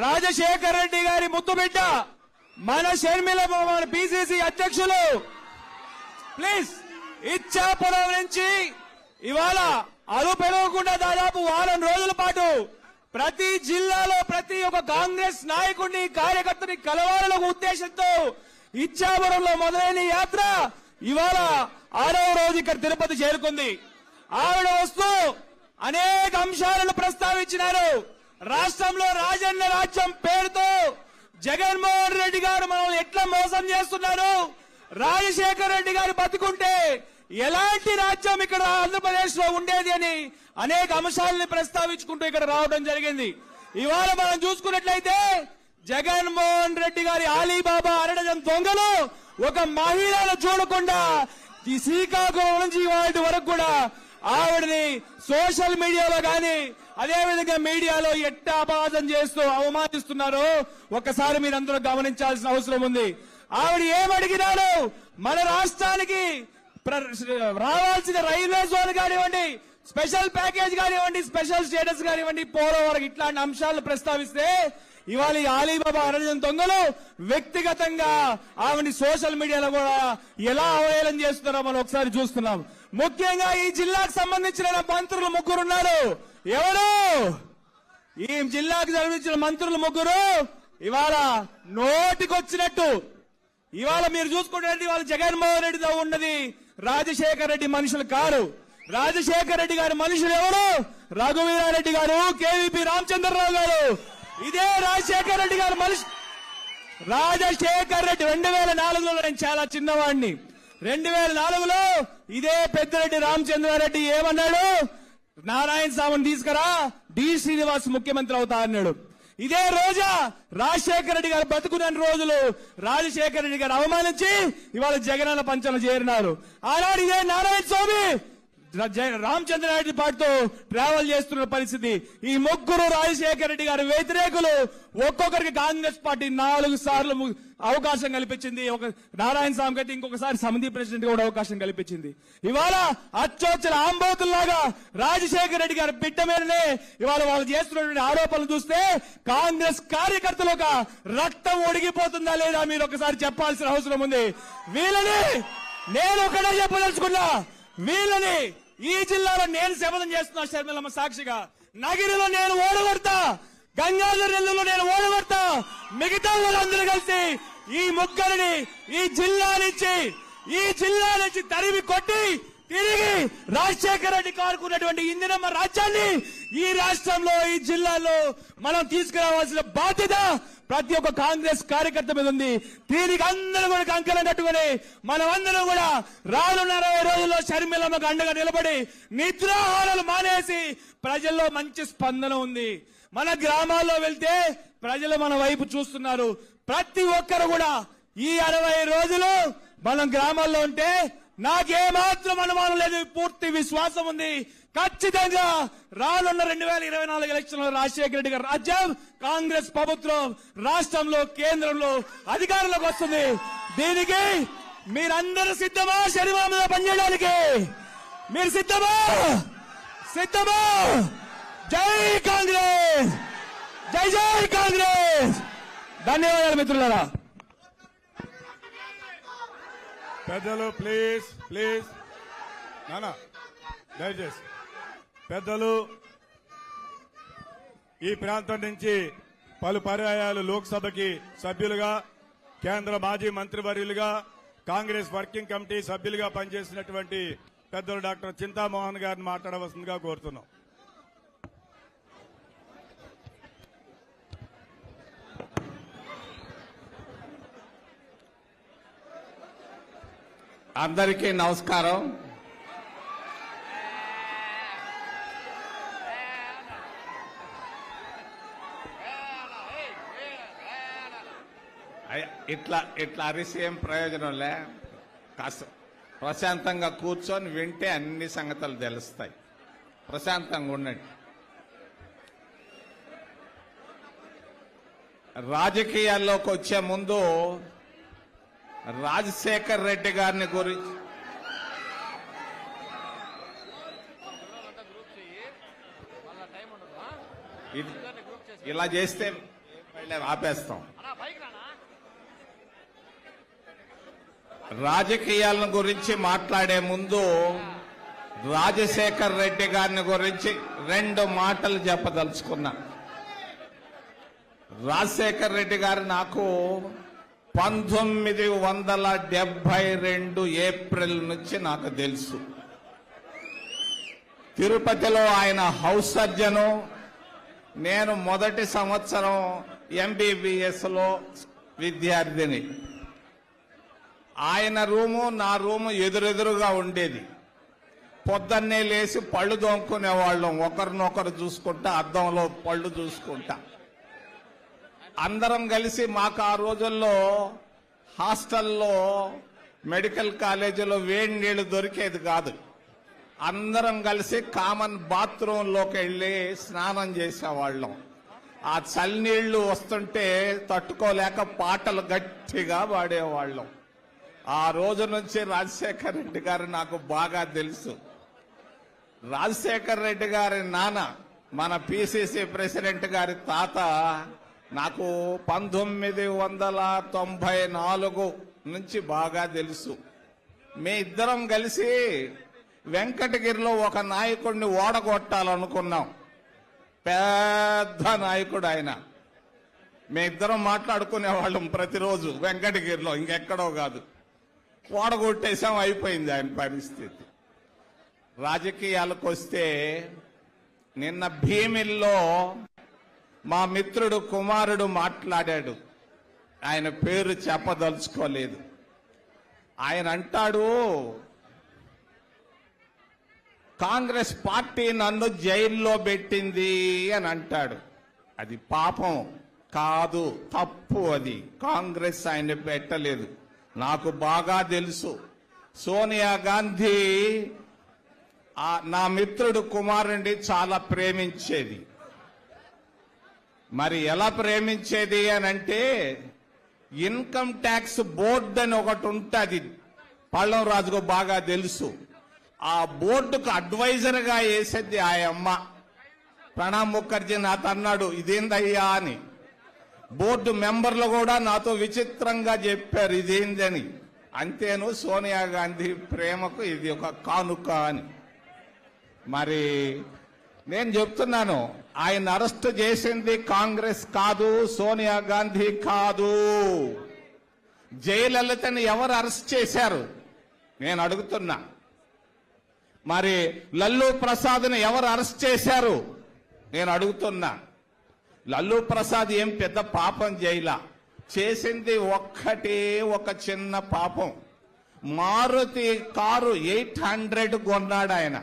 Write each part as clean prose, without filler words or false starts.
రాజశేఖర్ రెడ్డి గారి ముద్దుబిడ్డ మన షర్మిల మన పిసిసి అధ్యక్షులు ప్లీజ్ ఇచ్చాపురం నుంచి ఇవాళ అలుపెరగకుండా దాదాపు వారం రోజుల పాటు ప్రతి జిల్లాలో ప్రతి ఒక్క కాంగ్రెస్ నాయకుడిని కార్యకర్తని కలవాలనే ఉద్దేశంతో ఇచ్చాపురంలో మొదలైన యాత్ర ఇవాళ 6వ రోజు ఇక్కడ తిరుపతి చేరుకుంది. ఆవిడ వస్తూ అనేక అంశాలను ప్రస్తావించినారు. రాష్ట్రంలో రాజన్న రాజ్యం పేరుతో జగన్మోహన్ రెడ్డి గారు మనల్ని ఎట్లా మోసం చేస్తున్నారు, రాజశేఖర్ రెడ్డి గారు బతుకుంటే ఎలాంటి రాజ్యం ఇక్కడ ఆంధ్రప్రదేశ్ లో ఉండేది అని అనేక అంశాలను ప్రస్తావించుకుంటూ ఇక్కడ రావడం జరిగింది. ఇవాళ మనం చూసుకున్నట్లయితే జగన్మోహన్ రెడ్డి గారి ఆలీబాబా అరణజం దొంగలు ఒక మహిళను చూడకుండా ఈ శ్రీకాకుళం నుంచి వాటి వరకు కూడా ఆవిడని సోషల్ మీడియాలో గాని అదేవిధంగా మీడియాలో ఎట్ట అపవాదం చేస్తూ అవమానిస్తున్నారో ఒక్కసారి మీరందరూ గమనించాల్సిన అవసరం ఉంది. ఆవిడ ఏమడిగినారు, మన రాష్ట్రానికి రావాల్సిన రైల్వే జోన్ కానివ్వండి, స్పెషల్ ప్యాకేజ్ కానివ్వండి, స్పెషల్ స్టేటస్ కానివ్వండి, పోలవరం ఇట్లాంటి అంశాలను ప్రస్తావిస్తే ఇవాళ ఈ ఆలీబాబా అరణ్యం దొంగలు వ్యక్తిగతంగా ఆవిడ సోషల్ మీడియాలో కూడా ఎలా అవహేళన చేస్తున్నారో మనం ఒకసారి చూస్తున్నాం. ముఖ్యంగా ఈ జిల్లాకు సంబంధించిన మంత్రులు 3 ఉన్నారు. ఎవరు ఈ జిల్లాకు సంబంధించిన మంత్రులు 3 ఇవాళ నోటికొచ్చినట్టు ఇవాళ మీరు చూసుకుంటే ఇవాళ జగన్మోహన్ రెడ్డితో ఉన్నది రాజశేఖర్ రెడ్డి మనుషులు కారు. రాజశేఖర్ రెడ్డి గారి మనుషులు ఎవరు? రఘువీరారెడ్డి గారు, కేవీపీ రామచంద్రరావు గారు. ఇదే రాజశేఖర్ రెడ్డి గారు మనిషి. రాజశేఖర్ రెడ్డి 2004లో నేను చాలా చిన్నవాడిని. 2004లో ఇదే పెద్దిరెడ్డి రామచంద్రారెడ్డి ఏమన్నాడు, నారాయణ స్వామిని తీసుకురా డి శ్రీనివాస్ ముఖ్యమంత్రి అవుతా అన్నాడు. ఇదే రోజా రాజశేఖర రెడ్డి గారు బతుకున్న రోజులు రాజశేఖర రెడ్డి గారు అవమానించి ఇవాళ జగనన్న పంచన చేరినారు. ఆనాడు ఇదే నారాయణ స్వామి రామచంద్రారెడ్డి పాటుతో ట్రావెల్ చేస్తున్న పరిస్థితి. ఈ 3 రాజశేఖర రెడ్డి గారి వ్యతిరేకులు ఒక్కొక్కరికి కాంగ్రెస్ పార్టీ 4 సార్లు అవకాశం కల్పించింది. ఒక నారాయణ స్వామికి అయితే ఇంకొకసారి సమితి ప్రెసిడెంట్ కూడా అవకాశం కల్పించింది. ఇవాళ అచ్చోచ్చల ఆంబోతుల్లాగా రాజశేఖర రెడ్డి గారి బిడ్డ మీదనే ఇవాళ వాళ్ళు చేస్తున్నటువంటి ఆరోపణలు చూస్తే కాంగ్రెస్ కార్యకర్తలు ఒక రక్తం ఒడిగిపోతుందా లేదా మీరు ఒకసారి చెప్పాల్సిన అవసరం ఉంది. వీళ్ళని నేను ఒకటే చెప్పదలుచుకున్నా, వీళ్ళని ఈ జిల్లాలో నేను శపథం చేస్తున్నా షర్మిలమ్మ సాక్షిగా, నగిరిలో నేను ఓడగొడతా, గంగాధర్ నెల్లూరులో నేను ఓడగొడతా, మిగతా వాళ్ళందరూ కలిసి ఈ 3 ఈ జిల్లా నుంచి తరిమి కొట్టి తిరిగి రాజశేఖర రెడ్డి కోరుకున్నటువంటి ఇందిరమ్మ రాజ్యాన్ని ఈ రాష్ట్రంలో ఈ జిల్లాలో మనం తీసుకురావాల్సిన బాధ్యత ప్రతి ఒక్క కాంగ్రెస్ కార్యకర్త మీద ఉంది. దీనికి అందరూ కూడా కంకణం కట్టుకుని మనమందరం కూడా రానున్న 20 రోజుల్లో షర్మిలమ్మకు అండగా నిలబడి నిద్రాహారాలు మానేసి ప్రజల్లో మంచి స్పందన ఉంది. మన గ్రామాల్లో వెళ్తే ప్రజలు మన వైపు చూస్తున్నారు. ప్రతి ఒక్కరు కూడా ఈ 60 రోజులు మనం గ్రామాల్లో ఉంటే నాకేమాత్రం అనుమానం లేదు, పూర్తి విశ్వాసం ఉంది. ఖచ్చితంగా రానున్న 2024 ఎలక్షన్లో రాజశేఖర రెడ్డి గారి రాజ్యం కాంగ్రెస్ ప్రభుత్వం రాష్ట్రంలో కేంద్రంలో అధికారంలోకి వస్తుంది. దీనికి మీరందరూ సిద్ధమా? శరీరం మీద పనిచేయడానికి మీరు సిద్ధమా? జై కాంగ్రెస్, జై జై కాంగ్రెస్. ధన్యవాదాలు మిత్రులారా. పెద్దలు ప్లీజ్ నానా దయచేసి పెద్దలు, ఈ ప్రాంతం నుంచి పలు పర్యాయాలు లోక్సభకి సభ్యులుగా, కేంద్ర మాజీ మంత్రివర్యులుగా, కాంగ్రెస్ వర్కింగ్ కమిటీ సభ్యులుగా పనిచేసినటువంటి పెద్దలు డాక్టర్ చింతామోహన్ గారిని మాట్లాడవలసిందిగా కోరుతున్నాం. అందరికీ నమస్కారం. ఇట్లా అరిసి ఏం ప్రయోజనంలే. కాస్త ప్రశాంతంగా కూర్చొని వింటే అన్ని సంగతులు తెలుస్తాయి. ప్రశాంతంగా ఉండండి. రాజకీయాల్లోకి వచ్చే ముందు రాజశేఖర్ రెడ్డి గారిని గురించి ఇలా చేస్తే ఆపేస్తాం. రాజకీయాలను గురించి మాట్లాడే ముందు రాజశేఖర్ రెడ్డి గారిని గురించి 2 మాటలు చెప్పదలుచుకున్నా. రాజశేఖర్ రెడ్డి గారు నాకు 1972 ఏప్రిల్ నుంచి నాకు తెలుసు. తిరుపతిలో ఆయన హౌస్ సర్జను, నేను మొదటి సంవత్సరం MBBS లో విద్యార్థిని. ఆయన రూము నా రూము ఎదురెదురుగా ఉండేది. పొద్దున్నే లేచి పళ్ళు దోముకునేవాళ్ళం, ఒకరినొకరు చూసుకుంటా, అద్దంలో పళ్ళు చూసుకుంటా. అందరం కలిసి మాకు ఆ రోజుల్లో హాస్టల్లో మెడికల్ కాలేజీలో వేడి నీళ్లు దొరికేది కాదు. అందరం కలిసి కామన్ బాత్రూంలోకి వెళ్ళి స్నానం చేసేవాళ్ళం. ఆ చల్లనీళ్లు వస్తుంటే తట్టుకోలేక పాటలు గట్టిగా పాడేవాళ్ళం. ఆ రోజు నుంచి రాజశేఖర్ రెడ్డి గారు నాకు బాగా తెలుసు. రాజశేఖర్ రెడ్డి గారి నాన్న మన పిసిసి ప్రెసిడెంట్ గారి తాత నాకు 1994 నుంచి బాగా తెలుసు. మీ ఇద్దరం కలిసి వెంకటగిరిలో ఒక నాయకుడిని ఓడగొట్టాలనుకున్నాం. పెద్ద నాయకుడు ఆయన. మీ ఇద్దరం మాట్లాడుకునేవాళ్ళం ప్రతిరోజు వెంకటగిరిలో, ఇంకెక్కడో కాదు. ఓడగొట్టేశాం, అయిపోయింది ఆయన పరిస్థితి. రాజకీయాలకు వస్తే నిన్న భీమిల్లో మా మిత్రుడు కుమారుడు మాట్లాడాడు. ఆయన పేరు చెప్పదలుచుకోలేదు. ఆయన అంటాడు, కాంగ్రెస్ పార్టీ నన్ను జైల్లో పెట్టింది అని అంటాడు. అది పాపం కాదు, తప్పు. అది కాంగ్రెస్ ఆయన పెట్టలేదు. నాకు బాగా తెలుసు. సోనియా గాంధీ నా మిత్రుడు కుమారుడిని చాలా ప్రేమించేది. మరి ఎలా ప్రేమించేది అని అంటే, ఇన్కమ్ ట్యాక్స్ బోర్డు అని ఒకటి ఉంటుంది, పళ్ళం రాజుకు బాగా తెలుసు. ఆ బోర్డుకు అడ్వైజర్ గా వేసేది ఆ అమ్మ. ప్రణబ్ ముఖర్జీ నాతో అన్నాడు, ఇదేందయ్యా అని. బోర్డు మెంబర్లు కూడా నాతో విచిత్రంగా చెప్పారు ఇదేందని. అంతేను సోనియా గాంధీ ప్రేమకు ఇది ఒక కానుక అని. మరి నేను చెప్తున్నాను, ఆయన అరెస్ట్ చేసింది కాంగ్రెస్ కాదు, సోనియా గాంధీ కాదు. జయలలితని ఎవరు అరెస్ట్ చేశారు నేను అడుగుతున్నా. మరి లల్లూ ప్రసాద్ని ఎవరు అరెస్ట్ చేశారు నేను అడుగుతున్నా. లల్లూ ప్రసాద్ ఏం పెద్ద పాపం చేయలా. చేసింది ఒక్కటే ఒక చిన్న పాపం. మారుతి కారు 800 కొన్నాడు ఆయన.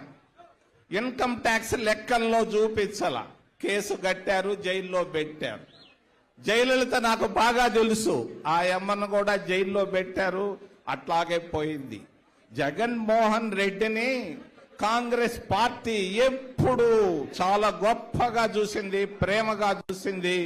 ఇన్కమ్ ట్యాక్స్ లెక్కల్లో చూపించాల. కేసు కట్టారు, జైల్లో పెట్టారు. జయలలిత నాకు బాగా తెలుసు. ఆ అమ్మను కూడా జైల్లో పెట్టారు. అట్లాగే పోయింది. జగన్మోహన్ రెడ్డిని కాంగ్రెస్ పార్టీ ఎప్పుడు చాలా గొప్పగా చూసింది, ప్రేమగా చూసింది.